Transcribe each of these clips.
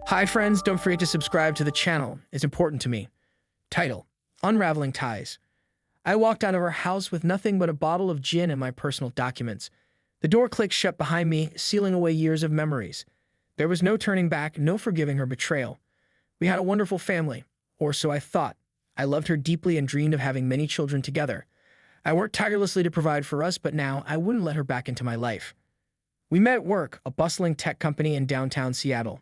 Hi friends, don't forget to subscribe to the channel. It's important to me. Title: Unraveling Ties. I walked out of our house with nothing but a bottle of gin and my personal documents. The door clicked shut behind me, sealing away years of memories. There was no turning back, no forgiving her betrayal. We had a wonderful family, or so I thought. I loved her deeply and dreamed of having many children together. I worked tirelessly to provide for us, but now I wouldn't let her back into my life. We met at work, a bustling tech company in downtown Seattle.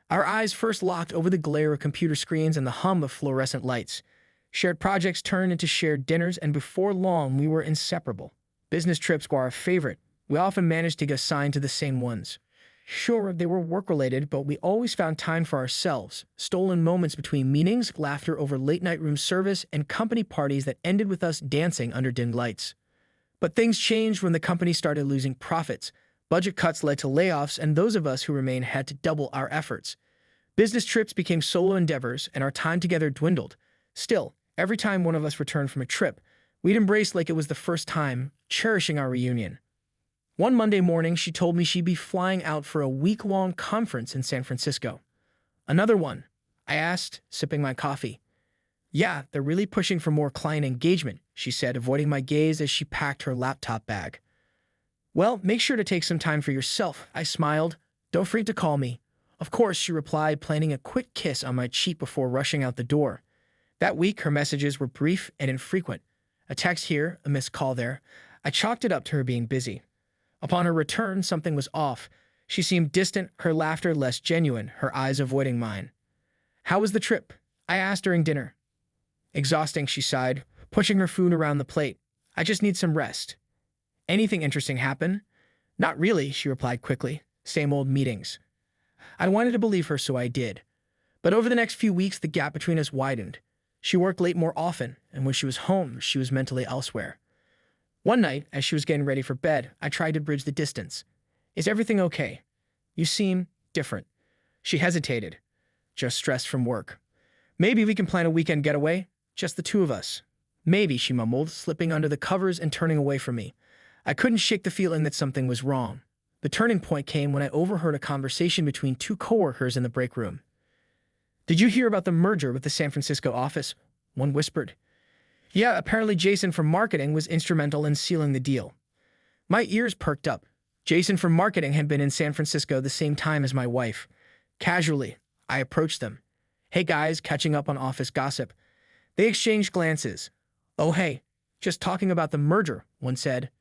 Our eyes first locked over the glare of computer screens and the hum of fluorescent lights. Shared projects turned into shared dinners, and before long, we were inseparable. Business trips were our favorite. We often managed to get assigned to the same ones. Sure, they were work-related, but we always found time for ourselves. Stolen moments between meetings, laughter over late-night room service, and company parties that ended with us dancing under dimmed lights. But things changed when the company started losing profits. Budget cuts led to layoffs, and those of us who remained had to double our efforts. Business trips became solo endeavors, and our time together dwindled. Still, every time one of us returned from a trip, we'd embrace like it was the first time, cherishing our reunion. One Monday morning, she told me she'd be flying out for a week-long conference in San Francisco. Another one? I asked, sipping my coffee. Yeah, they're really pushing for more client engagement, she said, avoiding my gaze as she packed her laptop bag. Well, make sure to take some time for yourself, I smiled. Don't forget to call me. Of course, she replied, planting a quick kiss on my cheek before rushing out the door. That week, her messages were brief and infrequent. A text here, a missed call there. I chalked it up to her being busy. Upon her return, something was off. She seemed distant, her laughter less genuine, her eyes avoiding mine. How was the trip? I asked during dinner. Exhausting, she sighed, pushing her food around the plate. I just need some rest. Anything interesting happen? Not really, she replied quickly. Same old meetings. I wanted to believe her, so I did. But over the next few weeks, the gap between us widened. She worked late more often, and when she was home, she was mentally elsewhere. One night, as she was getting ready for bed, I tried to bridge the distance. Is everything okay? You seem different. She hesitated. Just stressed from work. Maybe we can plan a weekend getaway? Just the two of us. Maybe, she mumbled, slipping under the covers and turning away from me. I couldn't shake the feeling that something was wrong. The turning point came when I overheard a conversation between two coworkers in the break room. Did you hear about the merger with the San Francisco office? One whispered. Yeah, apparently Jason from marketing was instrumental in sealing the deal. My ears perked up. Jason from marketing had been in San Francisco the same time as my wife. Casually, I approached them. Hey guys, catching up on office gossip. They exchanged glances. Oh hey, just talking about the merger, one said.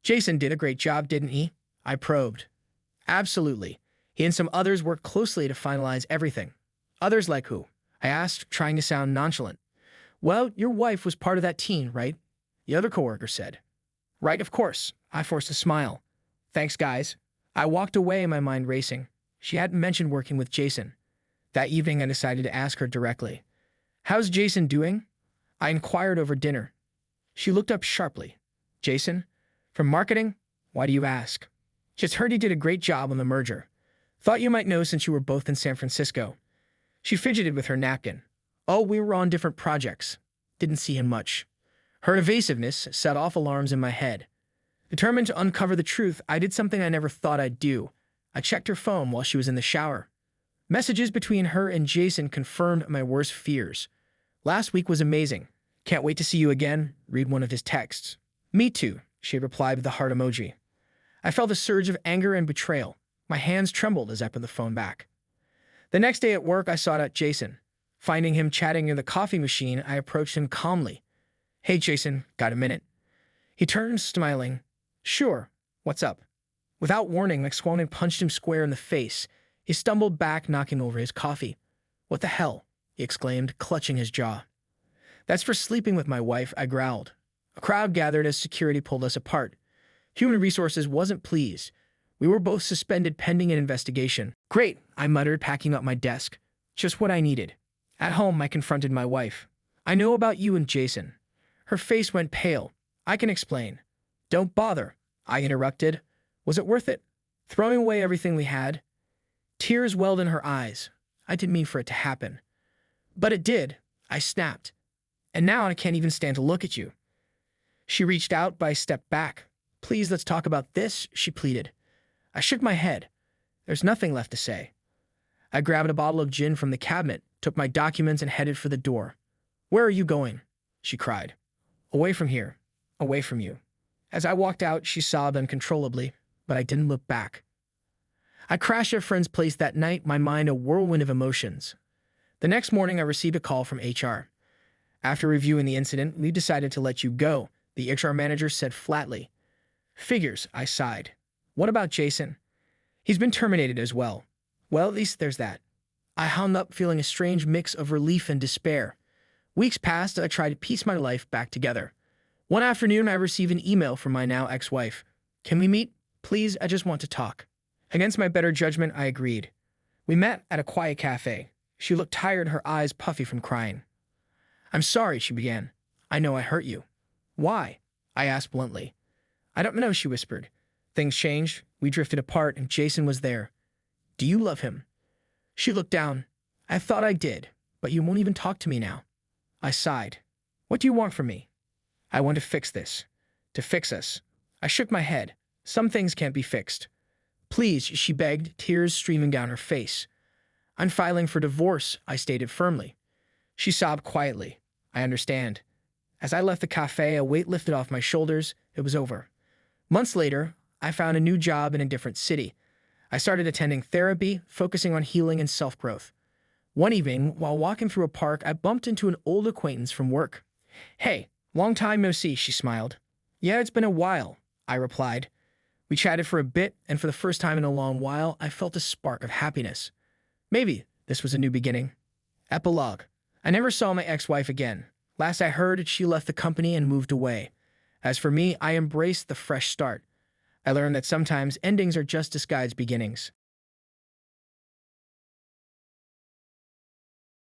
Jason did a great job, didn't he? I probed. Absolutely. He and some others worked closely to finalize everything. Others like who? I asked, trying to sound nonchalant. Well, your wife was part of that team, right? The other coworker said. Right, of course. I forced a smile. Thanks, guys. I walked away, my mind racing. She hadn't mentioned working with Jason. That evening, I decided to ask her directly. How's Jason doing? I inquired over dinner. She looked up sharply. Jason? From marketing? Why do you ask? Just heard he did a great job on the merger. Thought you might know since you were both in San Francisco. She fidgeted with her napkin. Oh, we were on different projects. Didn't see him much. Her evasiveness set off alarms in my head. Determined to uncover the truth, I did something I never thought I'd do. I checked her phone while she was in the shower. Messages between her and Jason confirmed my worst fears. Last week was amazing. Can't wait to see you again. Read one of his texts. Me too, she replied with a heart emoji. I felt a surge of anger and betrayal. My hands trembled as I put the phone back. The next day at work, I sought out Jason. Finding him chatting near the coffee machine, I approached him calmly. Hey, Jason, got a minute? He turned, smiling. Sure, what's up? Without warning, McSwannon punched him square in the face. He stumbled back, knocking over his coffee. What the hell? He exclaimed, clutching his jaw. That's for sleeping with my wife, I growled. A crowd gathered as security pulled us apart. Human Resources wasn't pleased. We were both suspended pending an investigation. Great, I muttered, packing up my desk. Just what I needed. At home, I confronted my wife. I know about you and Jason. Her face went pale. I can explain. Don't bother, I interrupted. Was it worth it? Throwing away everything we had? Tears welled in her eyes. I didn't mean for it to happen. But it did, I snapped. And now I can't even stand to look at you. She reached out, but I stepped back. Please, let's talk about this, she pleaded. I shook my head. There's nothing left to say. I grabbed a bottle of gin from the cabinet, took my documents, and headed for the door. "Where are you going?" she cried. "Away from here. Away from you." As I walked out, she sobbed uncontrollably, but I didn't look back. I crashed at a friend's place that night, my mind a whirlwind of emotions. The next morning, I received a call from HR. "After reviewing the incident, we decided to let you go," the HR manager said flatly. "Figures," I sighed. "What about Jason?" "He's been terminated as well." "Well, at least there's that." I hung up feeling a strange mix of relief and despair. Weeks passed as I tried to piece my life back together. One afternoon, I received an email from my now ex-wife. "Can we meet? Please, I just want to talk." Against my better judgment, I agreed. We met at a quiet cafe. She looked tired, her eyes puffy from crying. "I'm sorry," she began. "I know I hurt you." "Why?" I asked bluntly. "I don't know," she whispered. "Things changed. We drifted apart, and Jason was there." "Do you love him?" She looked down. "I thought I did, but you won't even talk to me now." I sighed. "What do you want from me?" "I want to fix this. To fix us." I shook my head. "Some things can't be fixed." "Please," she begged, tears streaming down her face. "I'm filing for divorce," I stated firmly. She sobbed quietly. "I understand." As I left the cafe, a weight lifted off my shoulders. It was over. Months later, I found a new job in a different city. I started attending therapy, focusing on healing and self-growth. One evening, while walking through a park, I bumped into an old acquaintance from work. "Hey, long time no see," she smiled. "Yeah, it's been a while," I replied. We chatted for a bit, and for the first time in a long while, I felt a spark of happiness. Maybe this was a new beginning. Epilogue. I never saw my ex-wife again. Last I heard, she left the company and moved away. As for me, I embraced the fresh start. I learned that sometimes endings are just disguised beginnings.